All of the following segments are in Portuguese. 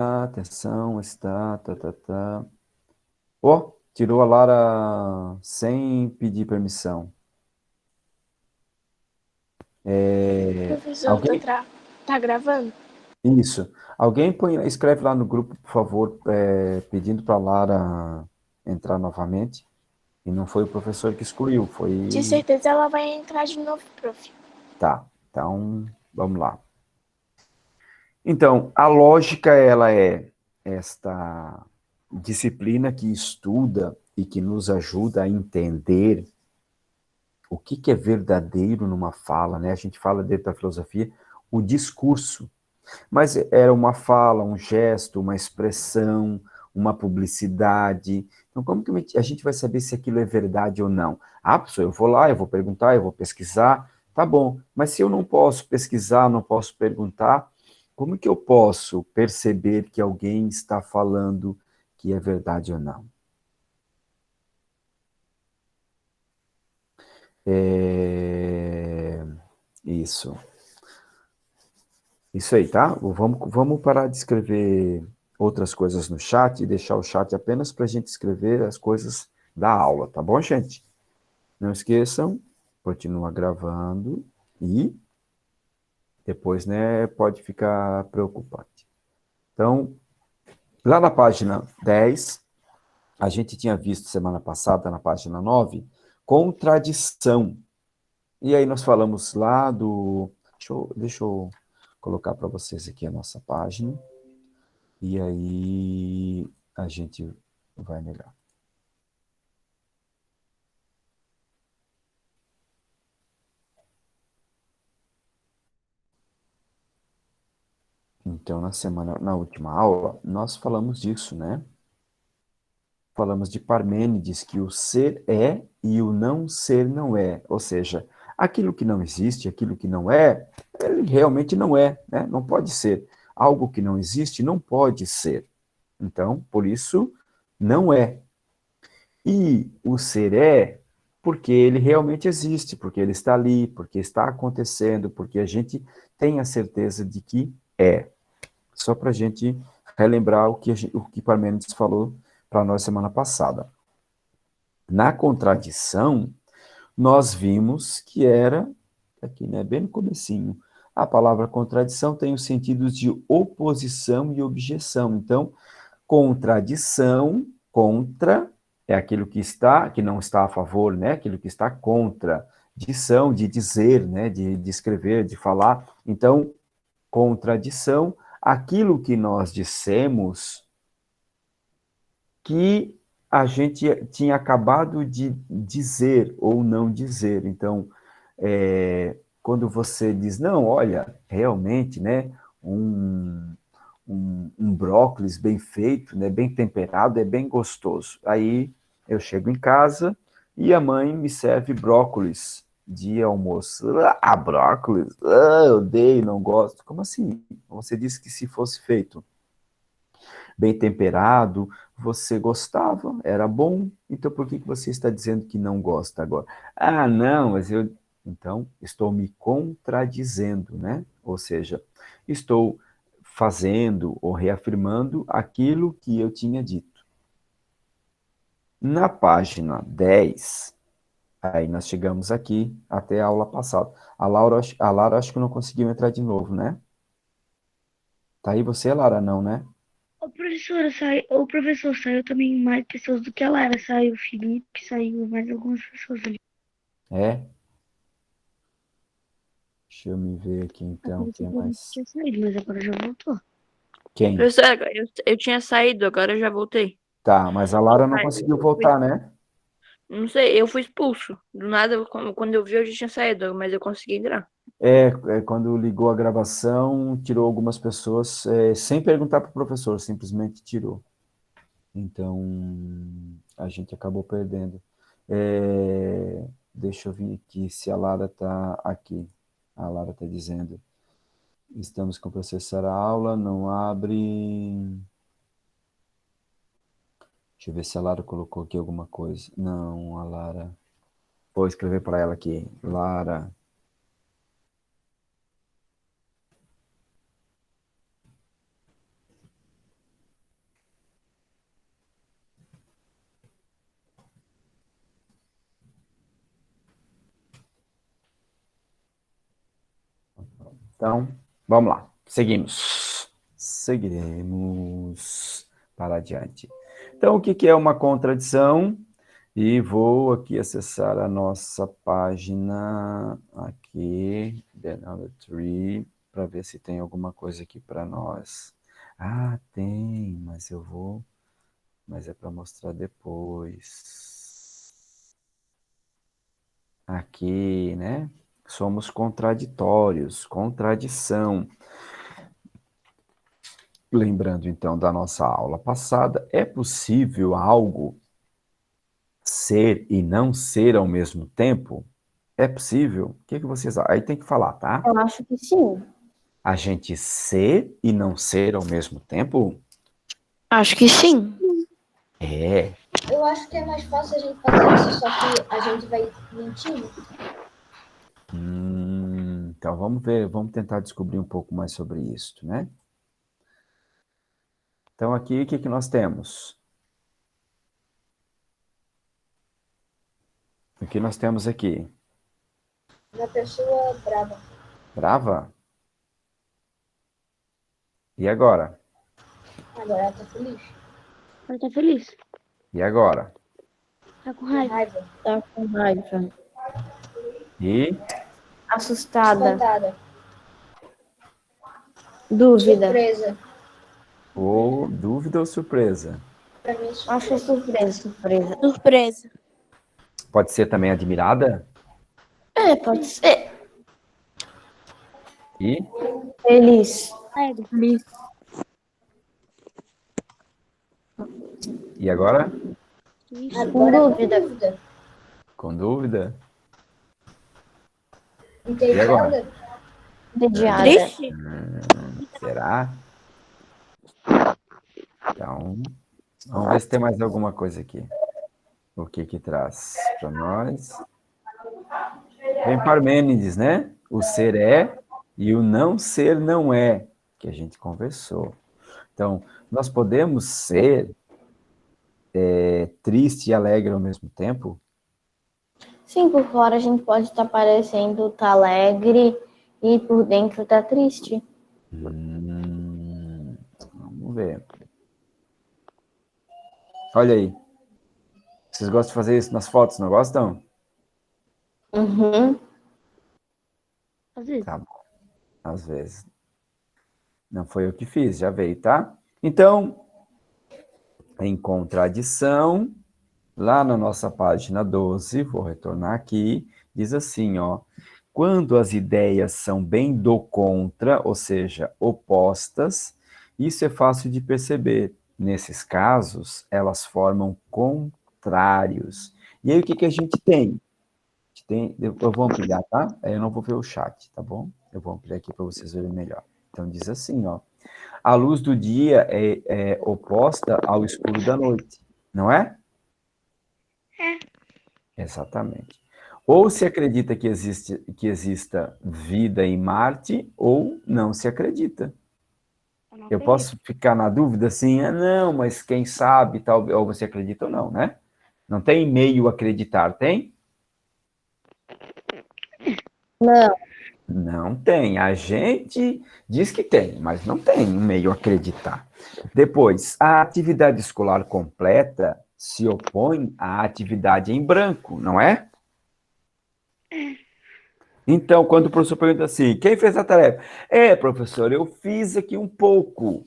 Atenção, está, tá. Ó, tirou a Lara sem pedir permissão. Professor, Alguém? tá gravando? Isso. Alguém escreve lá no grupo, por favor, pedindo para a Lara entrar novamente. E não foi o professor que excluiu, De foi. certeza ela vai entrar de novo, prof. Tá, então, vamos lá. Então, a lógica, ela é esta disciplina que estuda e que nos ajuda a entender o que é verdadeiro numa fala, né? A gente fala dentro da filosofia o discurso, mas era uma fala, um gesto, uma expressão, uma publicidade. Então, como que a gente vai saber se aquilo é verdade ou não? Ah, professor, eu vou lá, eu vou perguntar, eu vou pesquisar, tá bom, mas se eu não posso pesquisar, não posso perguntar, como que eu posso perceber que alguém está falando que é verdade ou não? É... Isso. Isso aí, tá? Vamos parar de escrever outras coisas no chat e deixar o chat apenas para a gente escrever as coisas da aula, tá bom, gente? Não esqueçam, continua gravando e depois, né, pode ficar preocupante. Então, lá na página 10, a gente tinha visto semana passada, na página 9, contradição. E aí nós falamos lá do. Deixa eu colocar para vocês aqui a nossa página. E aí a gente vai negar. Então, na última aula, nós falamos disso, né? Falamos de Parmênides, que o ser é e o não ser não é. Ou seja, aquilo que não existe, aquilo que não é, ele realmente não é, né? Não pode ser. Algo que não existe não pode ser. Então, por isso, não é. E o ser é porque ele realmente existe, porque ele está ali, porque está acontecendo, porque a gente tem a certeza de que é. Só para a gente relembrar o que Parmênides falou para nós semana passada. Na contradição, nós vimos que era, aqui, né, bem no comecinho, a palavra contradição tem os sentidos de oposição e objeção. Então, contradição, contra, é aquilo que está, que não está a favor, né? Aquilo que está contra. Dição, de dizer, né? De escrever, de falar. Então, contradição, aquilo que nós dissemos que a gente tinha acabado de dizer ou não dizer. Então, quando você diz, não, olha, realmente, né? Um, um brócolis bem feito, né, bem temperado, é bem gostoso. Aí eu chego em casa e a mãe me serve brócolis de almoço. Ah, brócolis? Ah, eu odeio, não gosto. Como assim? Você disse que se fosse feito bem temperado, você gostava, era bom, então por que você está dizendo que não gosta agora? Ah, não, mas eu. Então, estou me contradizendo, né? Ou seja, estou fazendo ou reafirmando aquilo que eu tinha dito. Na página 10, aí nós chegamos aqui até a aula passada. A Lara acho que não conseguiu entrar de novo, né? Tá aí você, Lara, não, né? O professor saiu também mais pessoas do que ela era. Saiu o Felipe, saiu mais algumas pessoas ali. É? Deixa eu me ver aqui então, Apareceu quem é pra mim que mais? tinha saído, mas agora já voltou. Quem? Professor, eu tinha saído, agora eu já voltei. Tá, mas a Eu Lara não saí- conseguiu eu fui- voltar, né? não sei, eu fui expulso. Do nada, quando eu vi, eu já tinha saído, mas eu consegui entrar. Quando ligou a gravação, tirou algumas pessoas, sem perguntar para o professor, simplesmente tirou. Então, a gente acabou perdendo. Deixa eu ver aqui se a Lara está aqui. A Lara está dizendo, estamos com processar a aula, não abre. Deixa eu ver se a Lara colocou aqui alguma coisa. Não, a Lara. Vou escrever para ela aqui. Lara, Então, vamos lá. Seguimos. Seguiremos para adiante. Então, o que que é uma contradição? E vou aqui acessar a nossa página aqui, The Number Tree, para ver se tem alguma coisa aqui para nós. Ah, tem, mas mas é para mostrar depois. Aqui, né? Somos contraditórios, contradição. Lembrando então da nossa aula passada, é possível algo ser e não ser ao mesmo tempo? É possível? O que que vocês... Aí tem que falar, tá? Eu acho que sim. A gente ser e não ser ao mesmo tempo? Acho que sim. É. Eu acho que é mais fácil a gente fazer isso, só que a gente vai mentindo. Então vamos ver, vamos tentar descobrir um pouco mais sobre isso, né? Então aqui, o que que nós temos? O que nós temos aqui? Uma pessoa brava. Brava? E agora? Agora ela tá feliz. Ela tá feliz. E agora? Tá com Com raiva. raiva. Tá com raiva. E Assustada. Espantada. Dúvida. Surpresa. ou dúvida ou surpresa? Pra mim, Acho que é surpresa. Surpresa. Surpresa. Pode ser também admirada? É, pode ser. E Feliz. Alegre. e agora? Isso. agora dúvida. dúvida. Com dúvida? Entediada. Entediada. Triste? Será? Então, vamos ver se tem mais alguma coisa aqui. O que que traz para nós? Vem Parmênides, né? O ser é e o não ser não é, que a gente conversou. Então, nós podemos ser triste e alegre ao mesmo tempo? Sim, por fora a gente pode estar parecendo tá alegre e por dentro tá triste. Vamos ver. Olha aí. Vocês gostam de fazer isso nas fotos, não gostam? Uhum. Às vezes. Tá bom. Às vezes. Não foi eu que fiz, já veio, tá? Então, em contradição, lá na nossa página 12, vou retornar aqui, diz assim, ó. Quando as ideias são bem do contra, ou seja, opostas, isso é fácil de perceber. Nesses casos, elas formam contrários. E aí, o que que a gente tem? Eu vou ampliar, tá? Eu não vou ver o chat, tá bom? Eu vou ampliar aqui para vocês verem melhor. Então, diz assim, ó. A luz do dia é oposta ao escuro da noite, não é? É. Exatamente. Ou se acredita que exista vida em Marte, ou não se acredita. não Eu acredito. posso ficar na dúvida assim, não, mas quem sabe, tal, ou você acredita ou não, né? Não tem meio acreditar, tem? Não. Não tem. A gente diz que tem, mas não tem um meio acreditar. Depois, a atividade escolar completa se opõe à atividade em branco, não é? Então, quando o professor pergunta assim, quem fez a tarefa? Professor, eu fiz aqui um pouco.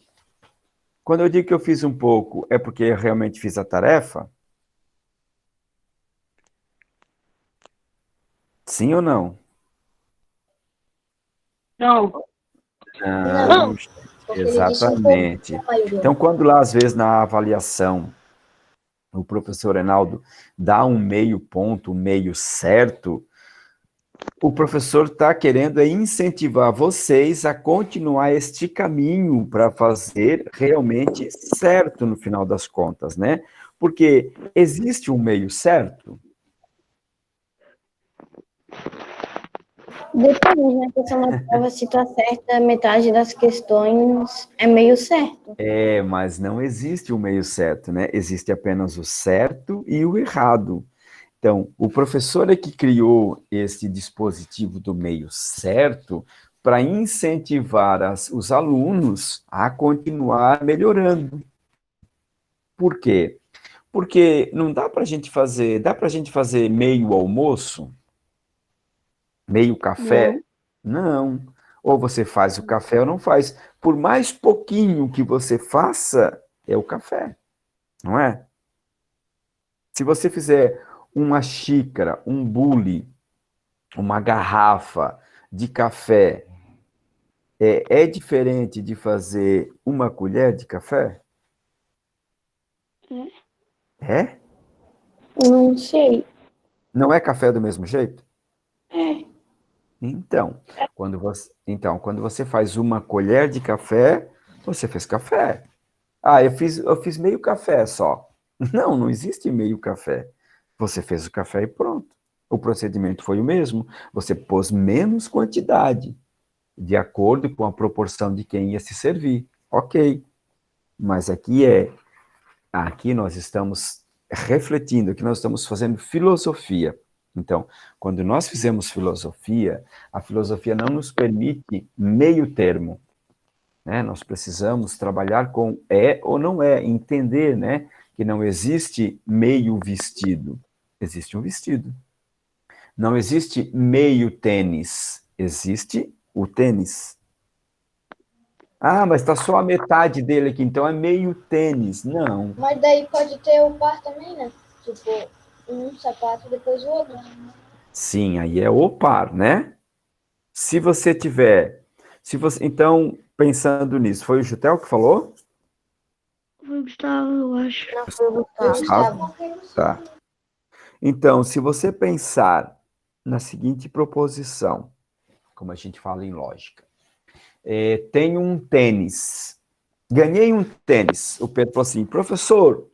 Quando eu digo que eu fiz um pouco, é porque eu realmente fiz a tarefa? Sim ou não? Não. Não, Porque ele disse um pouco. exatamente. A maioria. Então, quando lá, às vezes, na avaliação, o professor Reinaldo dá um meio ponto, um meio certo, o professor está querendo incentivar vocês a continuar este caminho para fazer realmente certo no final das contas, né? Porque existe um meio certo? Depende, né? Porque na prova, se tu acerta metade das questões, é meio certo. Mas não existe um meio certo, né? Existe apenas o certo e o errado. Então, o professor é que criou esse dispositivo do meio certo para incentivar os alunos a continuar melhorando. Por quê? Porque não dá para a gente fazer, dá para a gente fazer meio almoço, meio café? Não. Ou você faz o café ou não faz. Por mais pouquinho que você faça, é o café, não é? Se você fizer uma xícara, um bule, uma garrafa de café, é diferente de fazer uma colher de café? É? Não sei. Não é café do mesmo jeito? É. Quando você faz uma colher de café, você fez café. Ah, eu fiz meio café só. Não, não existe meio café. Você fez o café e pronto. O procedimento foi o mesmo. Você pôs menos quantidade, de acordo com a proporção de quem ia se servir. Ok. Mas aqui nós estamos refletindo, aqui nós estamos fazendo filosofia. Então, quando nós fizemos filosofia, a filosofia não nos permite meio termo, né? Nós precisamos trabalhar com é ou não é, entender, né, que não existe meio vestido, existe um vestido. Não existe meio tênis, existe o tênis. Ah, mas está só a metade dele aqui, então é meio tênis. Não. Mas daí pode ter o par também, né? Tipo, um sapato depois o outro. Sim, aí é o par, né? Se você tiver... então, pensando nisso, foi o Jutel que falou? Foi o Gustavo, eu acho. Não foi o Gustavo. Tá. Então, se você pensar na seguinte proposição, como a gente fala em lógica, tenho um tênis, ganhei um tênis. O Pedro falou assim, professor,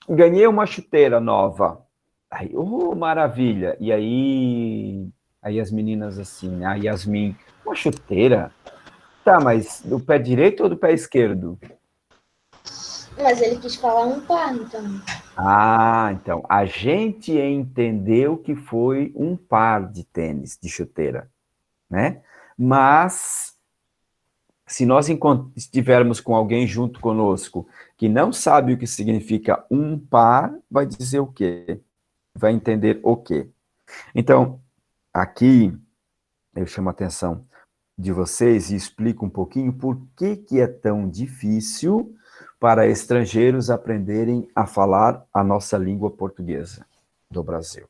ganhei uma chuteira nova. Aí, oh, maravilha. E aí as meninas assim, a Yasmin, uma chuteira? Tá, mas do pé direito ou do pé esquerdo? Mas ele quis falar um par, então. Ah, então, a gente entendeu que foi um par de tênis, de chuteira, né? Mas, se nós estivermos com alguém junto conosco que não sabe o que significa um par, vai dizer o quê? Vai entender o quê? Então, aqui, eu chamo a atenção de vocês e explico um pouquinho por que é tão difícil para estrangeiros aprenderem a falar a nossa língua portuguesa do Brasil.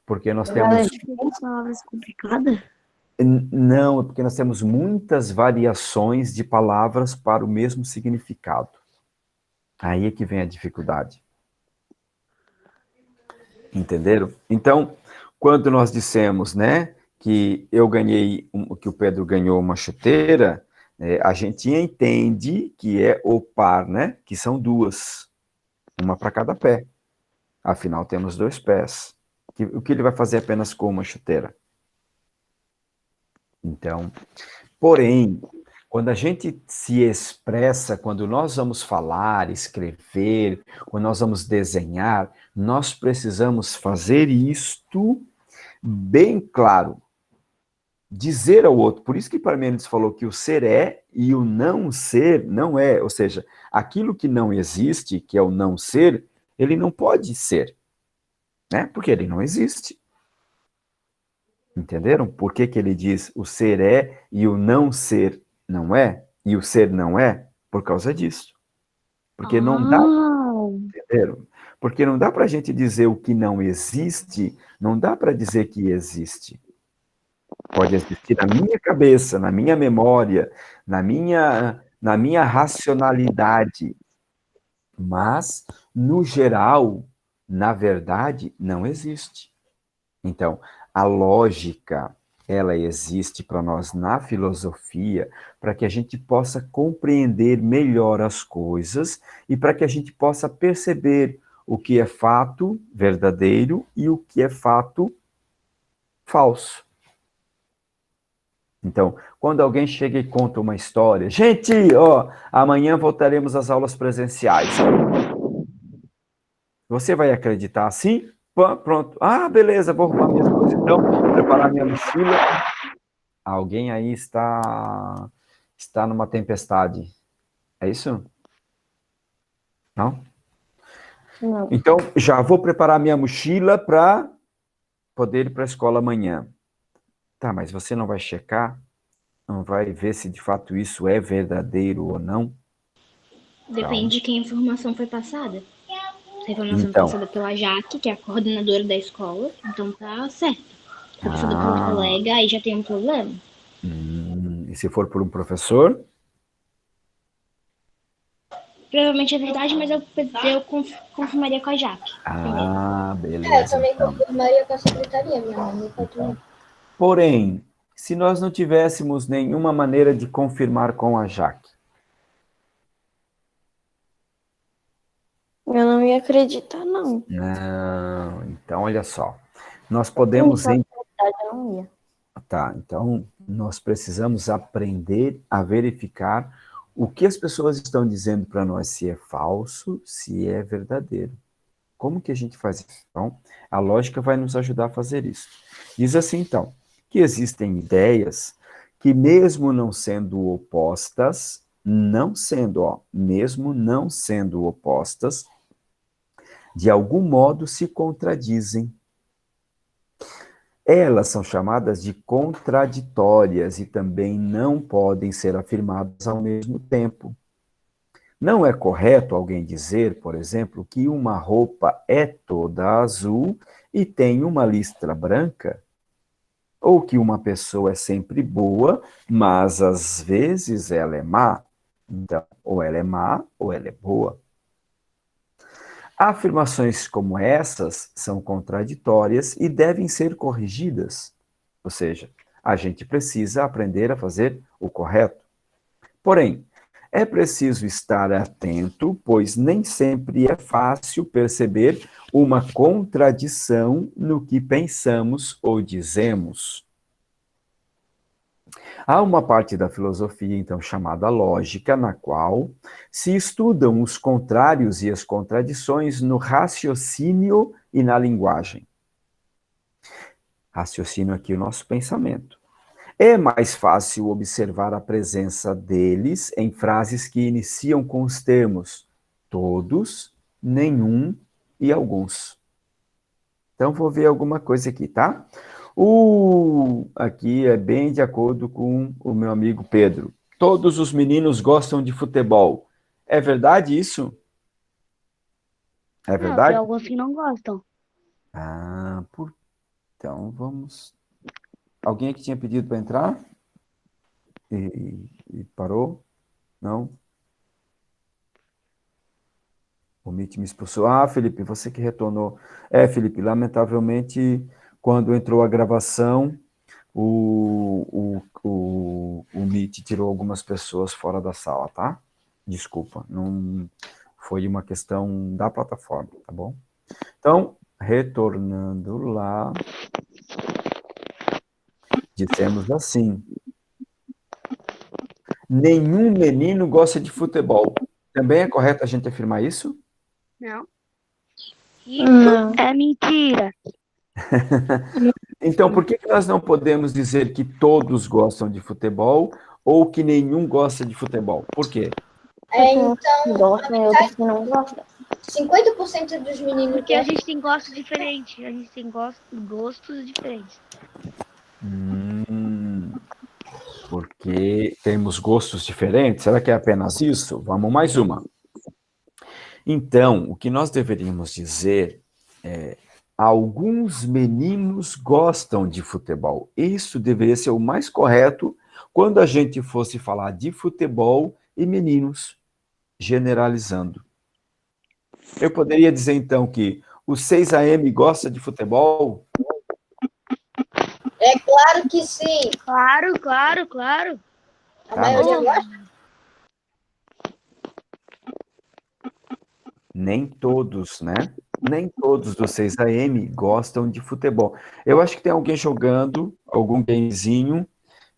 Porque nós temos... Palavras complicadas? Não, é porque nós temos muitas variações de palavras para o mesmo significado. Aí é que vem a dificuldade. Entenderam? Então, quando nós dissemos, né, que que o Pedro ganhou uma chuteira, a gente entende que é o par, né, que são duas, uma para cada pé. Afinal, temos 2 pés. O que ele vai fazer apenas com uma chuteira? Então, porém, quando a gente se expressa, quando nós vamos falar, escrever, quando nós vamos desenhar, nós precisamos fazer isto bem claro. Dizer ao outro. Por isso que Parmênides falou que o ser é e o não ser não é. Ou seja, aquilo que não existe, que é o não ser, ele não pode ser, né? Porque ele não existe. Entenderam? Por que ele diz o ser é e o não ser não é? E o ser não é? Por causa disso. Porque não dá, entenderam? Porque não dá para a gente dizer o que não existe, não dá para dizer que existe. Pode existir na minha cabeça, na minha memória, na minha racionalidade. Mas, no geral, na verdade, não existe. Então, a lógica, ela existe para nós na filosofia, para que a gente possa compreender melhor as coisas e para que a gente possa perceber o que é fato verdadeiro e o que é fato falso. Então, quando alguém chega e conta uma história, gente, ó, amanhã voltaremos às aulas presenciais. Você vai acreditar assim? Pronto. Ah, beleza, vou arrumar minhas coisas então, preparar minha mochila. Alguém aí está numa tempestade. É isso? Não? Não. Então, já vou preparar minha mochila para poder ir para a escola amanhã. Tá, mas você não vai checar? Não vai ver se de fato isso é verdadeiro ou não? Depende de quem a informação foi passada. Se a informação foi Então, passada pela Jaque, que é a coordenadora da escola, então tá certo. Se foi passada por um ah, colega, aí já tem um problema. e se for por um professor? Provavelmente é verdade, mas eu confirmaria com a Jaque. Primeiro. Ah, Eu beleza, também então. confirmaria com a secretaria, minha mãe me falou. Porém, se nós não tivéssemos nenhuma maneira de confirmar com a Jaque, Eu não ia acreditar, não. não, então olha só, nós Sim, podemos, se eu acreditar, eu não ia. tá, então nós precisamos aprender a verificar o que as pessoas estão dizendo para nós, se é falso, se é verdadeiro. Como que a gente faz isso? Então, a lógica vai nos ajudar a fazer isso. Diz assim, então, que existem ideias que mesmo não sendo opostas, mesmo não sendo opostas, de algum modo se contradizem. Elas são chamadas de contraditórias e também não podem ser afirmadas ao mesmo tempo. Não é correto alguém dizer, por exemplo, que uma roupa é toda azul e tem uma listra branca, ou que uma pessoa é sempre boa, mas às vezes ela é má. Então, ou ela é má ou ela é boa. Afirmações como essas são contraditórias e devem ser corrigidas. Ou seja, a gente precisa aprender a fazer o correto. Porém, é preciso estar atento, pois nem sempre é fácil perceber uma contradição no que pensamos ou dizemos. Há uma parte da filosofia, então, chamada lógica, na qual se estudam os contrários e as contradições no raciocínio e na linguagem. Raciocínio aqui o nosso pensamento. É mais fácil observar a presença deles em frases que iniciam com os termos todos, nenhum e alguns. Então, vou ver alguma coisa aqui, tá? Aqui é bem de acordo com o meu amigo Pedro. Todos os meninos gostam de futebol. É verdade isso? É Não, tem verdade? alguns que não gostam. Ah, então vamos. Alguém que tinha pedido para entrar? E parou? Não? O Meet me expulsou. Ah, Felipe, você que retornou. É, Felipe, lamentavelmente, quando entrou a gravação, o Meet tirou algumas pessoas fora da sala, tá? Desculpa, não foi uma questão da plataforma, tá bom? Então, retornando lá, dissemos assim: nenhum menino gosta de futebol. Também é correto a gente afirmar isso? Não. Isso Não. é mentira. Então, por que nós não podemos dizer que todos gostam de futebol ou que nenhum gosta de futebol? Por quê? Tem uns Então, que gostam e outros que não gostam. 50% dos meninos Porque a gostam. gente tem gostos diferentes. A gente tem gostos diferentes. Porque temos gostos diferentes? Será que é apenas isso? Vamos mais uma. Então, o que nós deveríamos dizer é: alguns meninos gostam de futebol. Isso deveria ser o mais correto quando a gente fosse falar de futebol e meninos, generalizando. Eu poderia dizer, então, que o 6 AM gosta de futebol? É claro que sim. Claro, claro, claro. A Tá, maioria mas gosta. nem todos, né? Nem todos do 6 AM gostam de futebol. Eu acho que tem alguém jogando algum gamezinho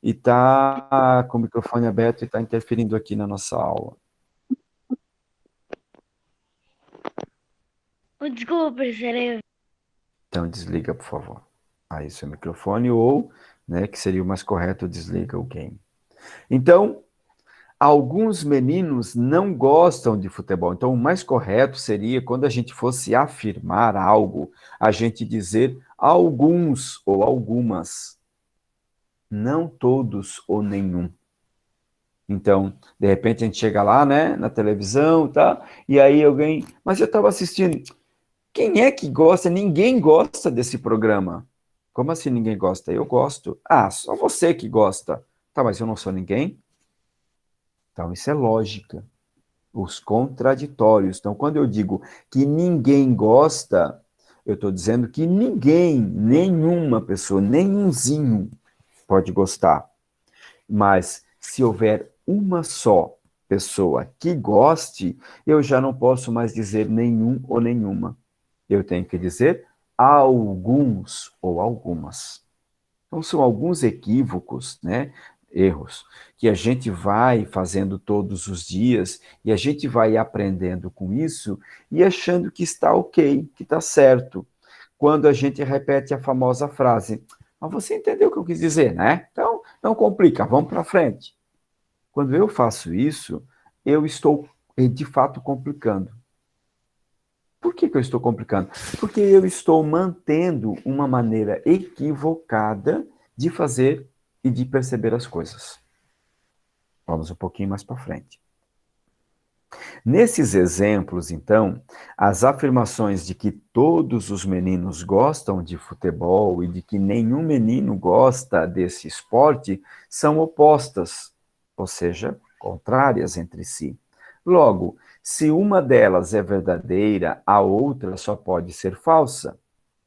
e tá com o microfone aberto e tá interferindo aqui na nossa aula. Desculpa, professora. Então desliga, por favor. aí seu microfone, ou, né, que seria o mais correto, desliga o game. Então, alguns meninos não gostam de futebol. Então, o mais correto seria, quando a gente fosse afirmar algo, a gente dizer alguns ou algumas, não todos ou nenhum. Então, de repente a gente chega lá, né, na televisão e tal, e aí alguém, mas eu estava assistindo. Quem é que gosta? Ninguém gosta desse programa. Como assim ninguém gosta? Eu gosto. Ah, só você que gosta. Tá, mas eu não sou ninguém? Então, isso é lógica. Os contraditórios. Então, quando eu digo que ninguém gosta, eu estou dizendo que ninguém, nenhuma pessoa, nenhumzinho pode gostar. Mas se houver uma só pessoa que goste, eu já não posso mais dizer nenhum ou nenhuma. Eu tenho que dizer alguns ou algumas. Então, são alguns equívocos, né? Erros, que a gente vai fazendo todos os dias e a gente vai aprendendo com isso e achando que está ok, que está certo. Quando a gente repete a famosa frase, mas você entendeu o que eu quis dizer, né? Então, não complica, vamos para frente. Quando eu faço isso, eu estou de fato complicando. Por que eu estou complicando? Porque eu estou mantendo uma maneira equivocada de fazer e de perceber as coisas. Vamos um pouquinho mais para frente. Nesses exemplos, então, as afirmações de que todos os meninos gostam de futebol e de que nenhum menino gosta desse esporte são opostas, ou seja, contrárias entre si. Logo, se uma delas é verdadeira, a outra só pode ser falsa.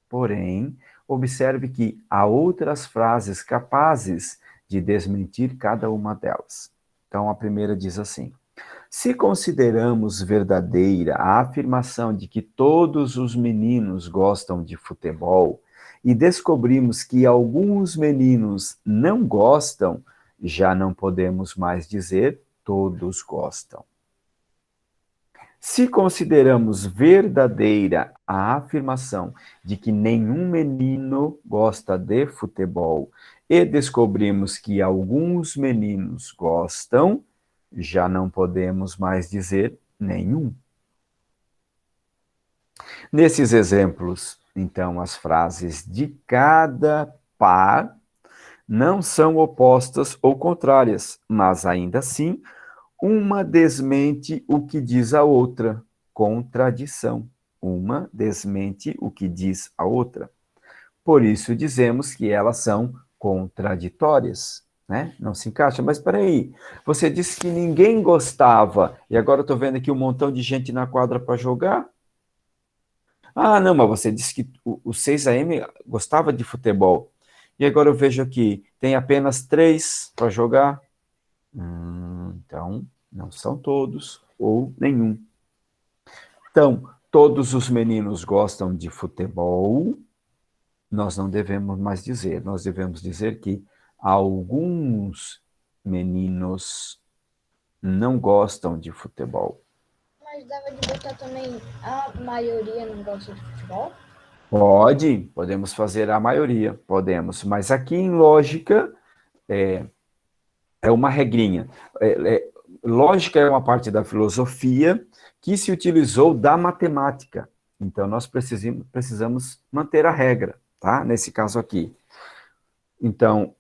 Porém, observe que há outras frases capazes de desmentir cada uma delas. Então, a primeira diz assim: se consideramos verdadeira a afirmação de que todos os meninos gostam de futebol e descobrimos que alguns meninos não gostam, já não podemos mais dizer todos gostam. Se consideramos verdadeira a afirmação de que nenhum menino gosta de futebol e descobrimos que alguns meninos gostam, já não podemos mais dizer nenhum. Nesses exemplos, então, as frases de cada par não são opostas ou contrárias, mas ainda assim, uma desmente o que diz a outra. Contradição. Uma desmente o que diz a outra. Por isso dizemos que elas são contraditórias, né? Não se encaixa. Mas espera aí, você disse que ninguém gostava, e agora eu estou vendo aqui um montão de gente na quadra para jogar. Ah, não, mas você disse que o 6AM gostava de futebol. E agora eu vejo aqui, tem apenas 3 para jogar. Então, não são todos ou nenhum. Então, todos os meninos gostam de futebol, nós não devemos mais dizer, nós devemos dizer que alguns meninos não gostam de futebol. Mas dava de botar também a maioria não gosta de futebol? Podemos fazer a maioria, podemos, mas aqui em lógica é uma regrinha. Lógica é uma parte da filosofia que se utilizou da matemática. Então, nós precisamos manter a regra, tá? Nesse caso aqui. Então,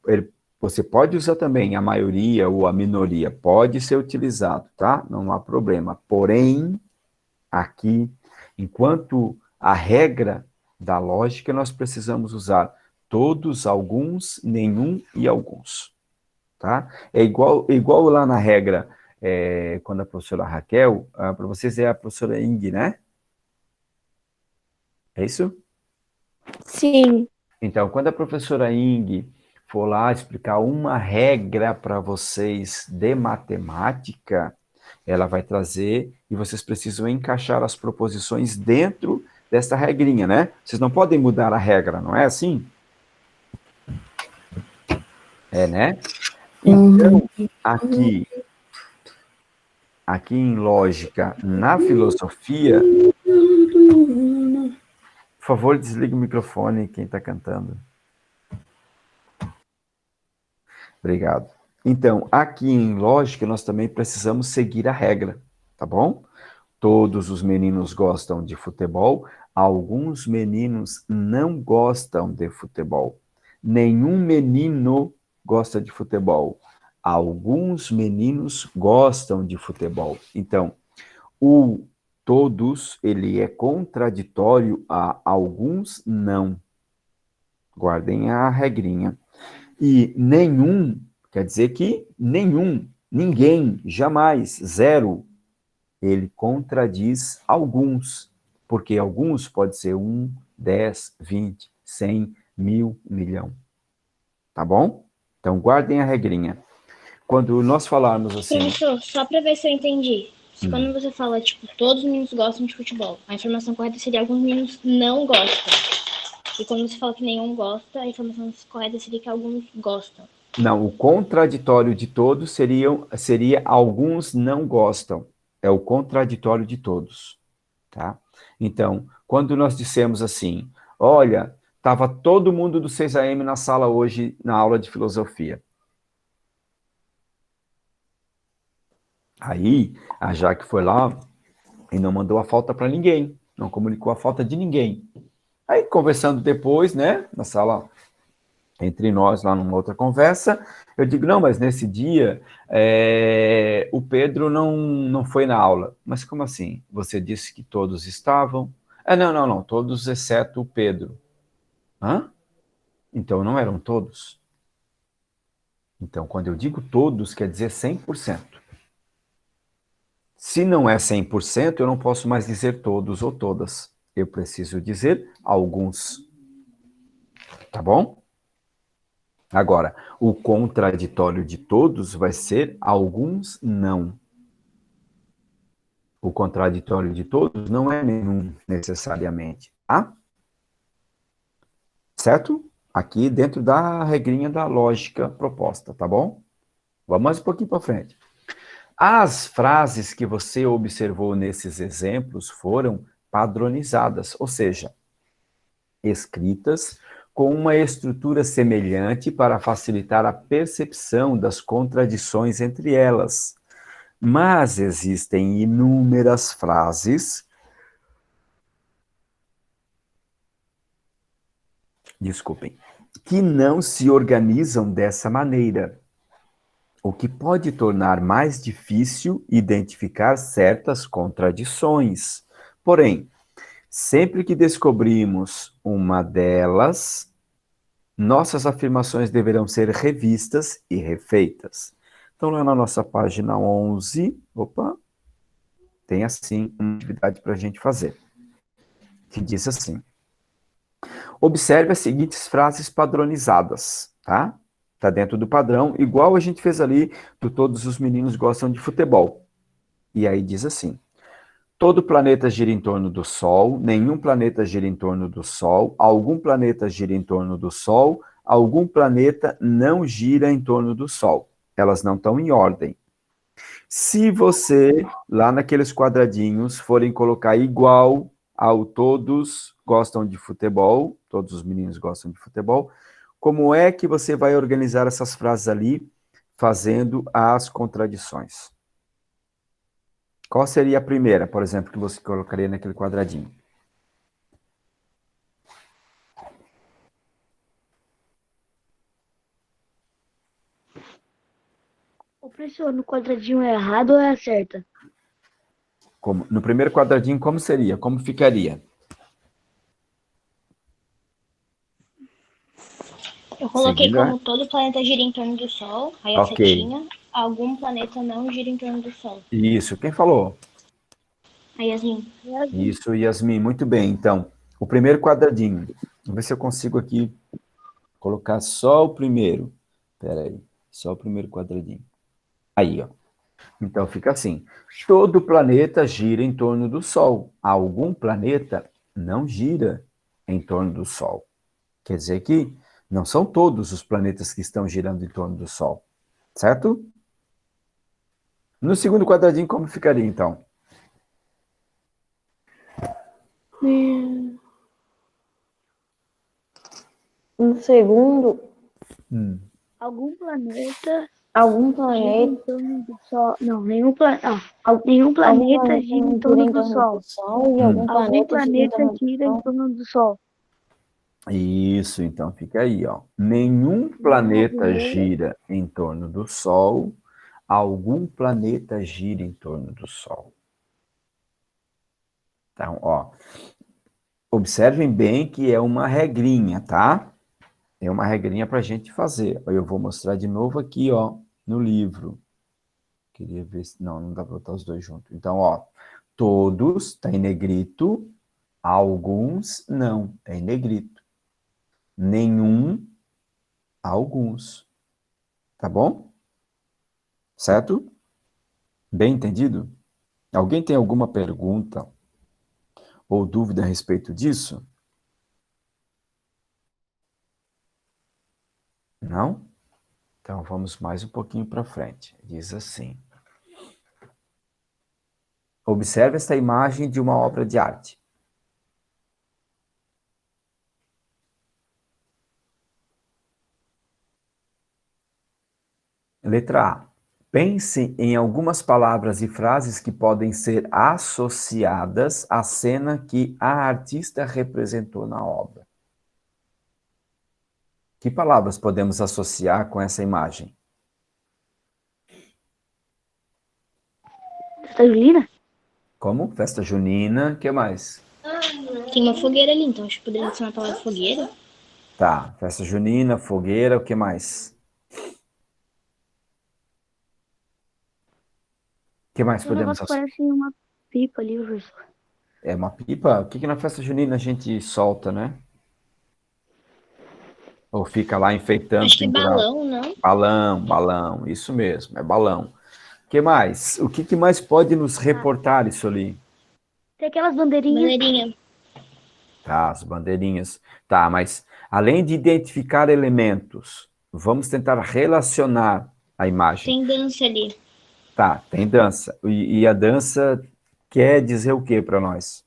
você pode usar também a maioria ou a minoria, pode ser utilizado, tá? Não há problema. Porém, aqui, enquanto a regra da lógica, nós precisamos usar todos, alguns, nenhum e alguns. Tá? É igual lá na regra, quando a professora Raquel, para vocês é a professora Ing, né? É isso? Sim. Então, quando a professora Ing for lá explicar uma regra para vocês de matemática, ela vai trazer e vocês precisam encaixar as proposições dentro dessa regrinha, né? Vocês não podem mudar a regra, não é assim? É, né? Então, aqui em lógica, na filosofia, por favor, desligue o microfone quem está cantando. Obrigado. Então, aqui em lógica, nós também precisamos seguir a regra, tá bom? Todos os meninos gostam de futebol, alguns meninos não gostam de futebol. Nenhum menino gosta de futebol. Alguns meninos gostam de futebol. Então, o todos, ele é contraditório a alguns não. Guardem a regrinha. E nenhum, quer dizer que nenhum, ninguém, jamais, zero, ele contradiz alguns, porque alguns pode ser 1, 10, 20, 100, 1000, 1.000.000. Tá bom? Então, guardem a regrinha. Quando nós falarmos assim... Professor, só pra ver se eu entendi. Quando você fala, tipo, todos os meninos gostam de futebol, a informação correta seria alguns meninos não gostam. E quando você fala que nenhum gosta, a informação correta seria que alguns gostam. Não, o contraditório de todos seria alguns não gostam. É o contraditório de todos, tá? Então, quando nós dissemos assim, olha, estava todo mundo do 6 AM na sala hoje, na aula de filosofia. Aí, a Jaque foi lá e não mandou a falta para ninguém, não comunicou a falta de ninguém. Aí, conversando depois, né, na sala, entre nós, lá numa outra conversa, eu digo, não, mas nesse dia, o Pedro não foi na aula. Mas como assim? Você disse que todos estavam? Não, todos exceto o Pedro. Hã? Então, não eram todos? Então, quando eu digo todos, quer dizer 100%. Se não é 100%, eu não posso mais dizer todos ou todas. Eu preciso dizer alguns. Tá bom? Agora, o contraditório de todos vai ser alguns não. O contraditório de todos não é nenhum, necessariamente, tá? Certo? Aqui dentro da regrinha da lógica proposta, tá bom? Vamos mais um pouquinho para frente. As frases que você observou nesses exemplos foram padronizadas, ou seja, escritas com uma estrutura semelhante para facilitar a percepção das contradições entre elas. Mas existem inúmeras frases, desculpem, que não se organizam dessa maneira, o que pode tornar mais difícil identificar certas contradições. Porém, sempre que descobrimos uma delas, nossas afirmações deverão ser revistas e refeitas. Então, lá na nossa página 11, tem assim uma atividade para a gente fazer, que diz assim: observe as seguintes frases padronizadas, tá? Tá dentro do padrão, igual a gente fez ali do todos os meninos gostam de futebol. E aí diz assim: todo planeta gira em torno do Sol, nenhum planeta gira em torno do Sol, algum planeta gira em torno do Sol, algum planeta não gira em torno do Sol. Elas não estão em ordem. Se você, lá naqueles quadradinhos, forem colocar igual ao todos gostam de futebol, todos os meninos gostam de futebol, como é que você vai organizar essas frases ali, fazendo as contradições? Qual seria a primeira, por exemplo, que você colocaria naquele quadradinho? O professor, no quadradinho é errado ou é certa? Como? No primeiro quadradinho, como seria? Como ficaria? Eu coloquei Seguindo, como todo planeta gira em torno do Sol, aí a Ok. setinha, algum planeta não gira em torno do Sol. Isso, quem falou? Aí Yasmin, Isso, Yasmin, muito bem. Então, o primeiro quadradinho. Vamos ver se eu consigo aqui colocar só o primeiro. Espera aí, só o primeiro quadradinho. Aí, ó. Então, fica assim. Todo planeta gira em torno do Sol. Algum planeta não gira em torno do Sol. Quer dizer que não são todos os planetas que estão girando em torno do Sol. Certo? No segundo quadradinho, como ficaria, então? No segundo, Algum planeta Algum gira em planeta, torno do Sol. Não, nenhum planeta. Nenhum algum planeta planeta gira em gira torno em do torno do Sol. Sol e algum Algum planeta gira em planeta torno do gira em Sol. torno do Sol. Isso, então fica aí, ó. Nenhum planeta gira em torno do Sol, algum planeta gira em torno do Sol. Então, ó, observem bem que é uma regrinha, tá? É uma regrinha para a gente fazer. Eu vou mostrar de novo aqui, ó, no livro. Queria ver se... Não, não dá para botar os dois juntos. Então, ó, todos, tá em negrito, alguns, não, tá em negrito. Nenhum, alguns. Tá bom? Certo? Bem entendido? Alguém tem alguma pergunta ou dúvida a respeito disso? Não? Então vamos mais um pouquinho para frente. Diz assim: observe esta imagem de uma obra de arte. Letra A. Pense em algumas palavras e frases que podem ser associadas à cena que a artista representou na obra. Que palavras podemos associar com essa imagem? Festa julina? Como? Festa junina, o que mais? Tem uma fogueira ali, então acho que poderia adicionar a palavra fogueira. Tá, festa junina, fogueira, o que mais? O que mais Tem um podemos negócio que associar? parece uma pipa ali, professor. É uma pipa? O que que na festa junina a gente solta, né? Ou fica lá enfeitando, Acho que é pendurado? balão, não? Balão, isso mesmo, é balão. O que mais? O que que mais pode nos reportar isso ali? Tem aquelas bandeirinhas. Bandeirinha. Tá, as bandeirinhas. Tá, mas além de identificar elementos, vamos tentar relacionar a imagem. Tem dança ali. Tá, tem dança. E a dança quer dizer o que para nós?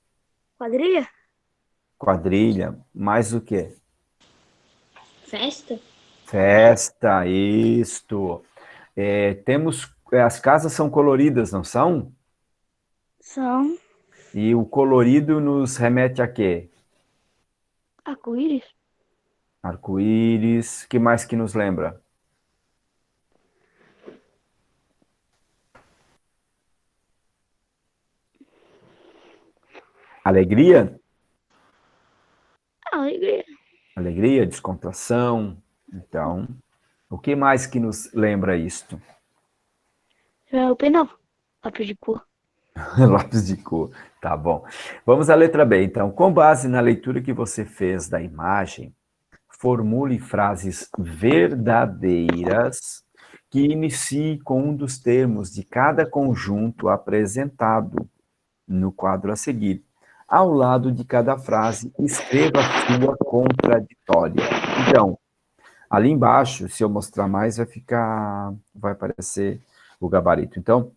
Quadrilha? Quadrilha, mais o quê? Festa? Festa, isto. Temos, as casas são coloridas, não são? São E o colorido nos remete a quê? arco-íris. Arco-íris, que mais que nos lembra? Alegria? Alegria. Alegria, descontração. Então, o que mais que nos lembra isto? É o penal. Lápis de cor. Lápis de cor. Tá bom. Vamos à letra B, então. Com base na leitura que você fez da imagem, formule frases verdadeiras que inicie com um dos termos de cada conjunto apresentado no quadro a seguir. Ao lado de cada frase, escreva a sua contraditória. Então, ali embaixo, se eu mostrar mais, vai aparecer o gabarito. Então,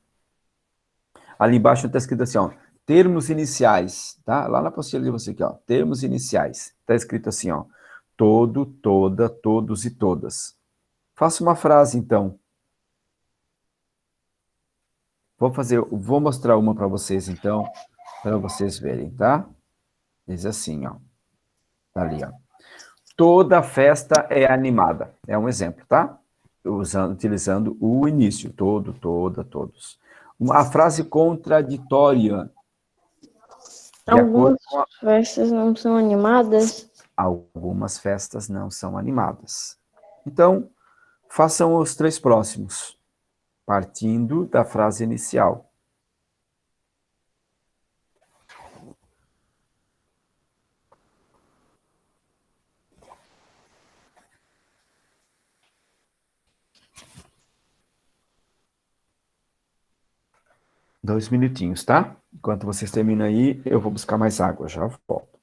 ali embaixo está escrito assim, ó, termos iniciais, tá? Lá na apostila de você aqui, ó, termos iniciais. Está escrito assim, ó, todo, toda, todos e todas. Faça uma frase, então. Vou mostrar uma para vocês, então, para vocês verem, tá? Diz assim, ó, tá ali, ó. Toda festa é animada. É um exemplo, tá? Utilizando o início, todo, toda, todos. A frase contraditória, de acordo Algumas com festas não são animadas. algumas festas não são animadas. Então, façam os três próximos, partindo da frase inicial. Dois minutinhos, tá? Enquanto vocês terminam aí, eu vou buscar mais água, já volto.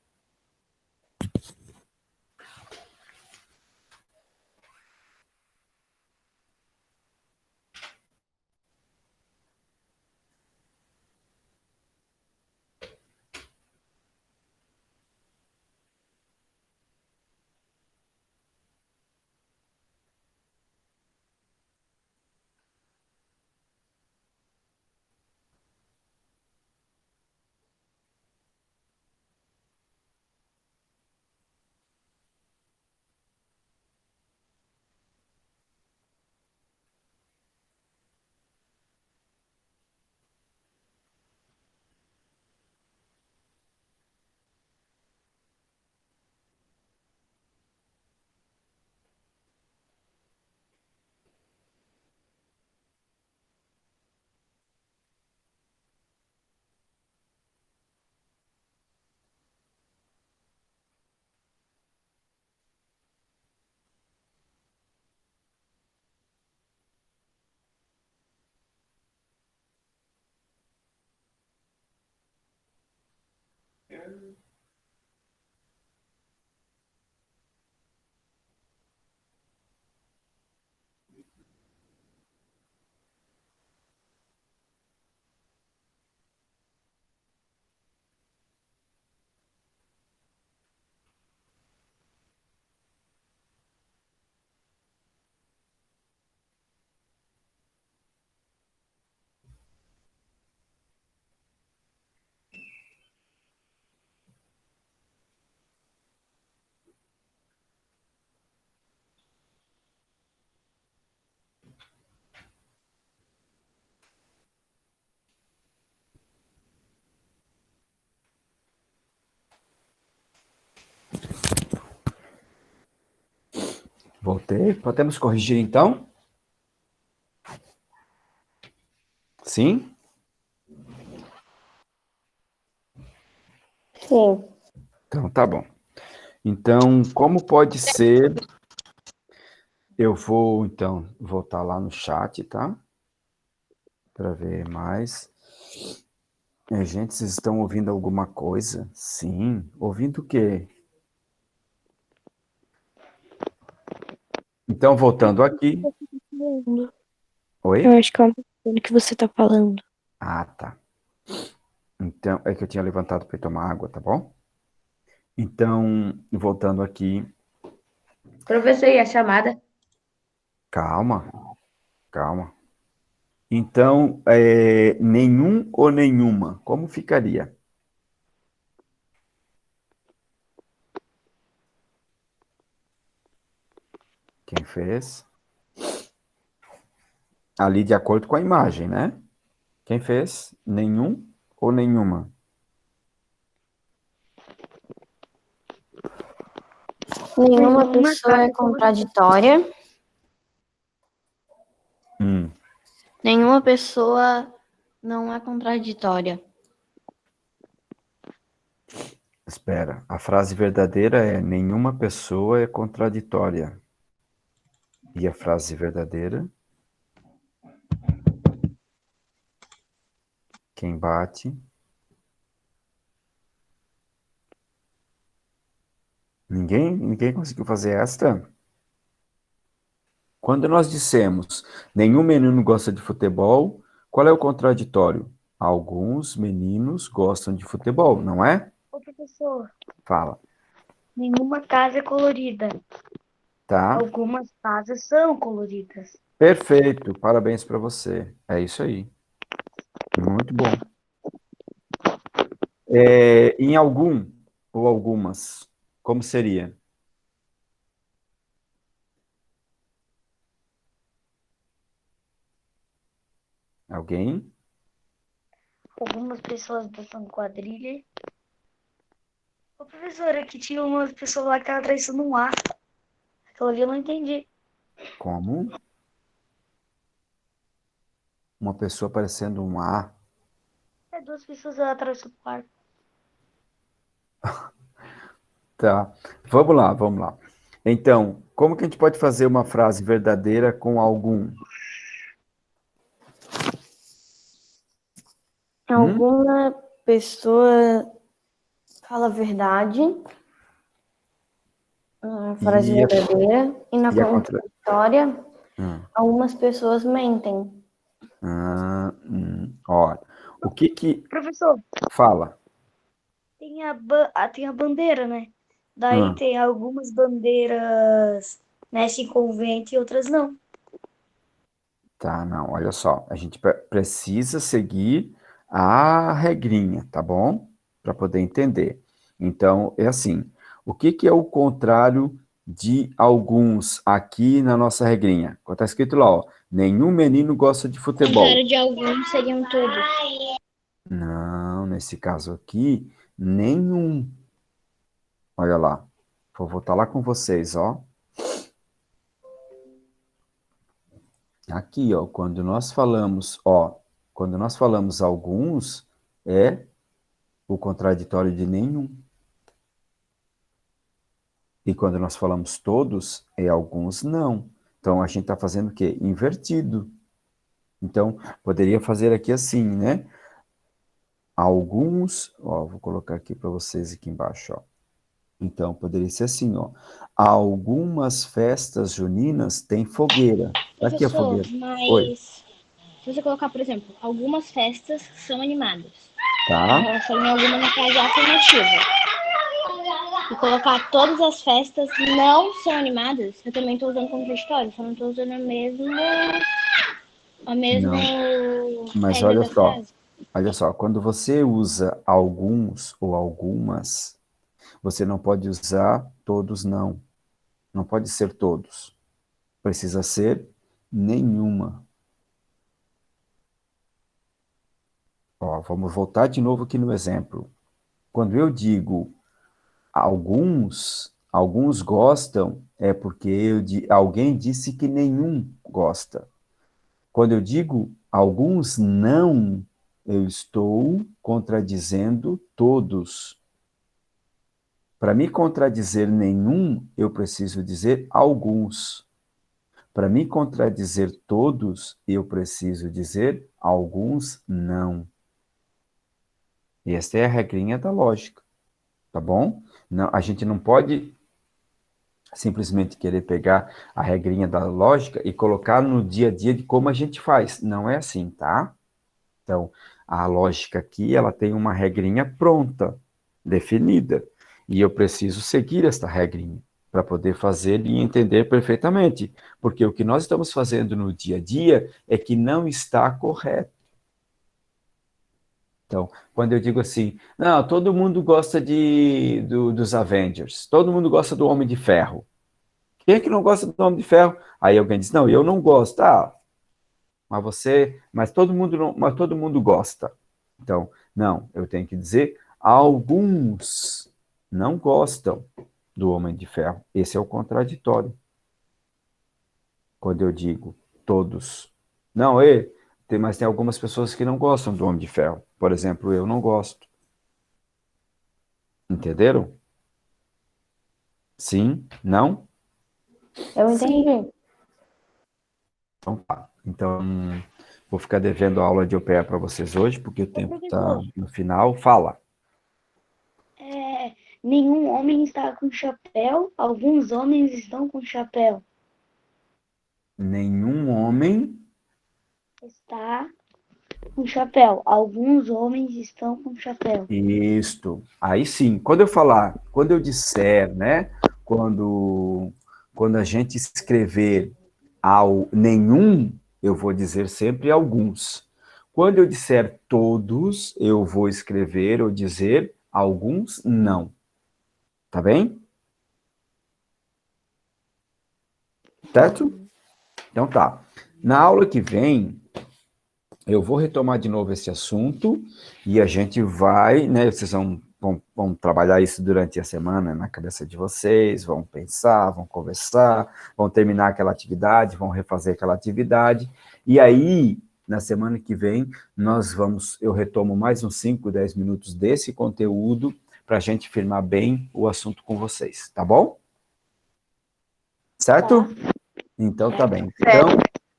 Voltei. Podemos corrigir, então? Sim? Sim. Então, tá bom. Então, como pode ser... Eu vou, então, voltar lá no chat, tá? Para ver mais. Gente, vocês estão ouvindo alguma coisa? Sim. Ouvindo o quê? Então, voltando aqui. Oi? Eu acho que é uma pessoa que você tá falando. Ah, tá. Então, é que eu tinha levantado para tomar água, tá bom? Então, voltando aqui. Professor, e a chamada? Calma, calma. Então, nenhum ou nenhuma, como ficaria? Quem fez? Ali de acordo com a imagem, né? Quem fez? Nenhum ou nenhuma? Nenhuma Nenhuma pessoa é casa contraditória. Hum, Nenhuma pessoa não é contraditória. espera. A frase verdadeira é: nenhuma pessoa é contraditória. E a frase verdadeira? Quem bate? Ninguém conseguiu fazer esta? Quando nós dissemos nenhum menino gosta de futebol, qual é o contraditório? Alguns meninos gostam de futebol, não é? Ô, professor, Fala. nenhuma casa é colorida. Tá? Algumas casas são coloridas. Perfeito. Parabéns para você. É isso aí. Muito bom. Em algum ou algumas, como seria? Alguém? Algumas pessoas dançam quadrilha. Ô, professora, que tinha umas pessoas lá que estavam atravessando um ar. Aquilo ali eu não entendi. Como? Uma pessoa parecendo um A. É duas pessoas atravessando o ar. Tá. Vamos lá, vamos lá. Então, como que a gente pode fazer uma frase verdadeira com algum? Alguma pessoa fala a verdade, a frase E a, verdadeira, e na e a contra... contraditória, Hum. algumas pessoas mentem. Ó, o que que Professor, fala? tem a bandeira, né? Daí Hum, tem algumas bandeiras mexem com o vento e outras não. tá, não, olha só, a gente precisa seguir a regrinha, tá bom? Para poder entender. Então, é assim, o que que é o contrário de alguns aqui na nossa regrinha? Está escrito lá, ó, nenhum menino gosta de O futebol. contrário de alguns seriam todos. Não, nesse caso aqui, nenhum. Olha lá, vou voltar lá com vocês, ó. Aqui, ó, quando nós falamos alguns, é o contraditório de nenhum. E quando nós falamos todos, é alguns não. Então, a gente está fazendo o quê? Invertido. Então, poderia fazer aqui assim, né? alguns, ó, vou colocar aqui para vocês aqui embaixo, ó. Então, poderia ser assim, ó. Algumas festas juninas têm fogueira. Aqui a Professor, fogueira. Oi, mas se você colocar, por exemplo, algumas festas são animadas, tá? transformar alguma na frase afirmativa. E colocar todas as festas não são animadas, eu também estou usando contraditório, só não estou usando a mesma Não, mas regra da frase. olha só, quando você usa alguns ou algumas, você não pode usar todos, não. Não pode ser todos. Precisa ser nenhuma. Ó, vamos voltar de novo aqui no exemplo. Quando eu digo alguns gostam, é porque alguém disse que nenhum gosta. Quando eu digo alguns não, eu estou contradizendo todos. Para me contradizer nenhum, eu preciso dizer alguns. Para me contradizer todos, eu preciso dizer alguns não. E esta é a regrinha da lógica, tá bom? Não, a gente não pode simplesmente querer pegar a regrinha da lógica e colocar no dia a dia de como a gente faz. Não é assim, tá? Então, a lógica aqui, ela tem uma regrinha pronta, definida, e eu preciso seguir esta regrinha para poder fazer e entender perfeitamente, porque o que nós estamos fazendo no dia a dia é que não está correto. Então, quando eu digo assim, não, todo mundo gosta dos Avengers, todo mundo gosta do Homem de Ferro. Quem é que não gosta do Homem de Ferro? Aí alguém diz, não, eu não gosto. Ah, mas todo mundo não, mas todo mundo gosta. Então, não, eu tenho que dizer, alguns não gostam do Homem de Ferro. Esse é o contraditório. Quando eu digo todos. Não, mas tem algumas pessoas que não gostam do Homem de Ferro. Por exemplo, eu não gosto. Entenderam? Sim? Não? Eu entendi. Então tá. Então, vou ficar devendo a aula de OPE para vocês hoje, porque o tempo está no final. Fala. Nenhum homem está com chapéu, alguns homens estão com chapéu. Nenhum homem. Está com chapéu, alguns homens estão com chapéu. Isto. Aí sim. Quando eu disser, né? Quando a gente escrever ao nenhum, eu vou dizer sempre alguns. Quando eu disser todos, eu vou escrever ou dizer alguns não. Tá bem? Certo? Então tá. Na aula que vem, eu vou retomar de novo esse assunto e a gente vai, né? Vocês vão trabalhar isso durante a semana na cabeça de vocês, vão pensar, vão conversar, vão terminar aquela atividade, vão refazer aquela atividade. E aí, na semana que vem, eu retomo mais uns 5, 10 minutos desse conteúdo para a gente firmar bem o assunto com vocês, tá bom? Certo? Então tá bem. Então,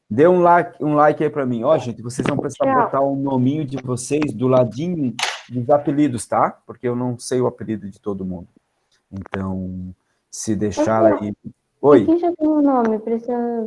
dê um like aí para mim. Ó, gente, vocês vão precisar botar o nominho de vocês do ladinho dos apelidos, tá? Porque eu não sei o apelido de todo mundo. Então, se deixar aí... Oi? Aqui já tem o nome, precisa